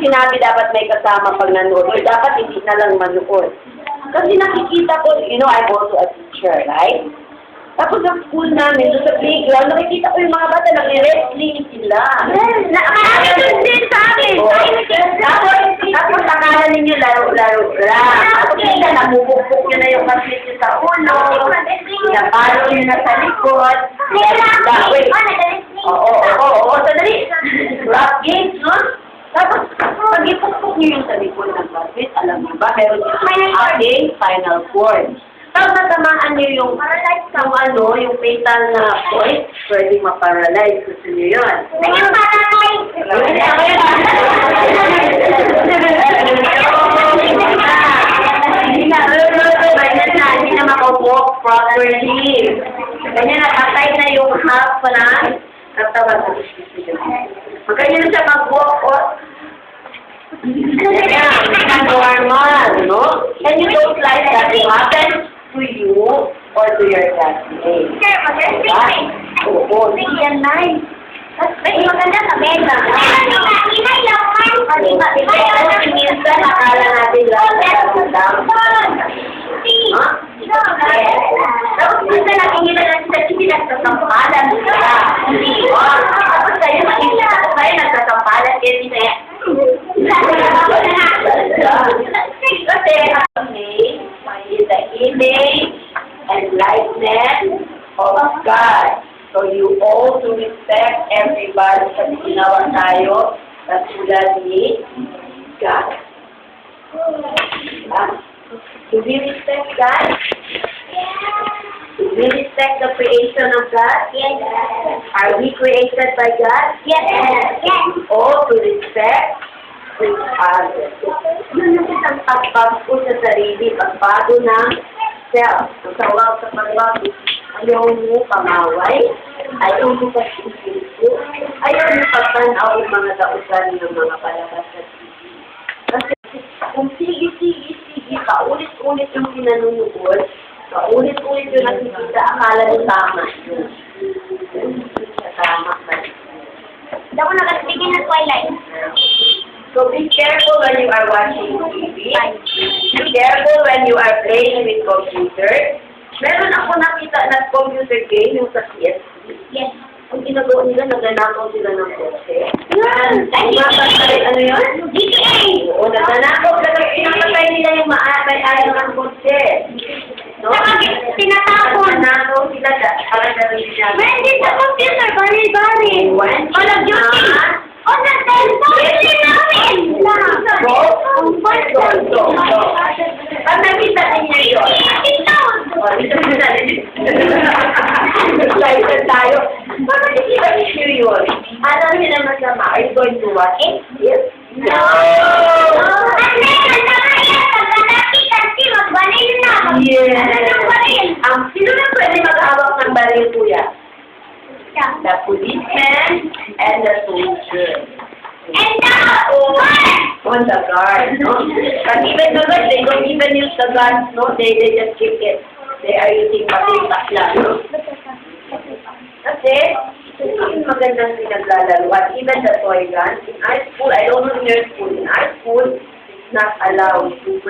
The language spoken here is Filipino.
sinabi dapat may kasama pag nanood. So, dapat hindi na lang manood. Kasi nakikita ko, you know, I'm also a teacher, right? Tapos sa school namin, doon sa playground, nakikita ko yung mga bata, nag-wrestling sila. Marami doon din sa akin. Tapos akala ninyo laro-laro lang. Tapos kita, namubukbuk nyo na yung kapit nyo sa ulo. Napalo nyo na sa likod. Oo, sandali. Rap games, no? Tapos, pag ipukpuk nyo yung sa likod ng kapit, alam mo ba, meron yung ating final form. Tapos natamaan nyo yung fatal na point, pwedeng ma-paralyze. Gusto nyo yun? Hindi na maka-walk properly. Ganyan, nakatay na yung half na katawan. Magkanya na siya mag-walk o normal, no? And you don't like that it happens to you or to your classmates. Oo, yan na. Maganda sa mesa. Minsan, akala natin lang tapos minsan, nakikita lang sila, hindi nagsasampalan sila. Tapos sa'yo, makikita ko sa'yo, nagsasampalan, kaya hindi sa'yo. Kasi ang name is the image and likeness of God. So you all to respect everybody sa ginawa tayo sa tulad ni God. Do we respect God? Do we respect the creation of God? Yes. Are we created by God? Yes. Or to respect each other. Yun yung isang pagbago sa sarili, pagbago ng self. Ang tawag sa pagbago, ayaw mo pangaway, ayaw mo pagsisilpo, ayaw mo pagtanaw yung mga dausan ng mga palabas sa TV. Kasi kung sige, paulit-ulit yung pinanunood, paulit-ulit yung nakikita, akala mo tama yun. Tama ba? Hindi ako nakatigil ng Twilight. So be careful when you are watching TV. Be careful when you are playing with computer. Meron ako nakita na computer game yung sa PSP. Yes. Ang ginagawa nila, nagnanakaw sila ng kotse. Yan! Ano yun? GTA! Oo, nagnanakaw. Pinapatay nila yung may-ayaw ng kotse. No? Tinatapon. Nagnanakaw sila. Parang gano'n siya. When did the computer bari-bari? Call of Duty! O, sa cellphone namin! Pag nakita ninyo yun. Excited tayo. Pag nakikita ninyo yun, alam niyo na masama. Are you going to watch it? Yes? No! Yes! Sino na pwede mag-hawak ng baril, kuya? The policeman and the soldier. And the guard! On the guard, no? But even the guard, they don't even use the guns, no? They just keep it. They are using patintak lang, no? Kasi, yung magandang pinaglalaruan, even the toy gun, in our school, I don't know in your school, in our school, it's not allowed to bring